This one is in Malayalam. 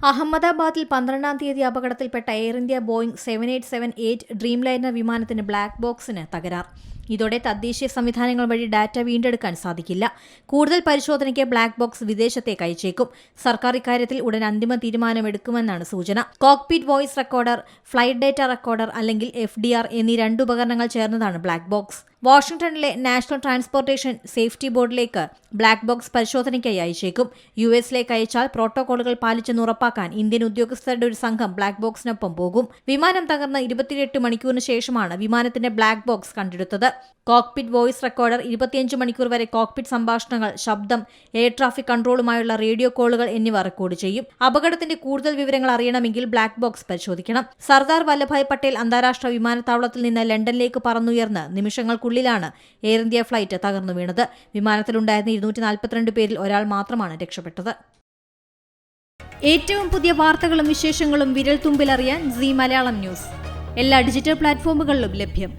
അഹമ്മദാബാദിൽ 12-ാം തീയതി അപകടത്തിൽപ്പെട്ട air India Boeing 7878 Dreamliner വിമാനത്തിന് ബ്ലാക്ക് ബോക്സിന് തകരാർ. ഇതോടെ തദ്ദേശീയ സംവിധാനങ്ങൾ വഴി ഡാറ്റ വീണ്ടെടുക്കാൻ സാധിക്കില്ല. കൂടുതൽ പരിശോധനയ്ക്ക് ബ്ലാക്ക് ബോക്സ് വിദേശത്തേക്ക് അയച്ചേക്കും. സർക്കാർ ഇക്കാര്യത്തിൽ ഉടൻ അന്തിമ തീരുമാനമെടുക്കുമെന്നാണ് സൂചന. Cockpit voice recorder, flight data recorder അല്ലെങ്കിൽ FDR എന്നീ 2 ഉപകരണങ്ങൾ ചേർന്നതാണ് ബ്ലാക്ക് ബോക്സ്. വാഷിംഗ്ടണിലെ നാഷണൽ ട്രാൻസ്പോർട്ടേഷൻ സേഫ്റ്റി ബോർഡിലേക്ക് ബ്ലാക്ക് ബോക്സ് പരിശോധനയ്ക്കായി അയച്ചേക്കും. US-ലേക്ക് അയച്ചാൽ പ്രോട്ടോകോളുകൾ പാലിച്ചെന്ന് ഉറപ്പാക്കാൻ ഇന്ത്യൻ ഉദ്യോഗസ്ഥരുടെ ഒരു സംഘം ബ്ലാക്ക് ബോക്സിനൊപ്പം പോകും. വിമാനം തകർന്ന് 28 മണിക്കൂറിന് ശേഷമാണ് വിമാനത്തിന്റെ ബ്ലാക്ക് ബോക്സ് കണ്ടെടുത്തത്. കോക്പിറ്റ് വോയിസ് റെക്കോർഡർ 25 മണിക്കൂർ വരെ കോക്പിറ്റ് സംഭാഷണങ്ങൾ, ശബ്ദം, എയർ ട്രാഫിക് കൺട്രോളുമായുള്ള റേഡിയോ കോളുകൾ എന്നിവ റെക്കോർഡ് ചെയ്യും. അപകടത്തിന്റെ കൂടുതൽ വിവരങ്ങൾ അറിയണമെങ്കിൽ ബ്ലാക്ക് ബോക്സ് പരിശോധിക്കണം. സർദാർ വല്ലഭായ് പട്ടേൽ അന്താരാഷ്ട്ര വിമാനത്താവളത്തിൽ നിന്ന് ലണ്ടനിലേക്ക് പറന്നുയർന്ന് നിമിഷങ്ങൾക്കുള്ളിലാണ് എയർ ഇന്ത്യ ഫ്ലൈറ്റ് തകർന്നു വീണത്. വിമാനത്തിലുണ്ടായിരുന്ന 242 പേരിൽ ഒരാൾ മാത്രമാണ് രക്ഷപ്പെട്ടത്. ഏറ്റവും പുതിയ വാർത്തകളും വിശേഷങ്ങളും വിരൽ തുമ്പിലറിയാൻ സീ മലയാളം ന്യൂസ് എല്ലാ ഡിജിറ്റൽ പ്ലാറ്റ്ഫോമുകളിലും ലഭ്യം.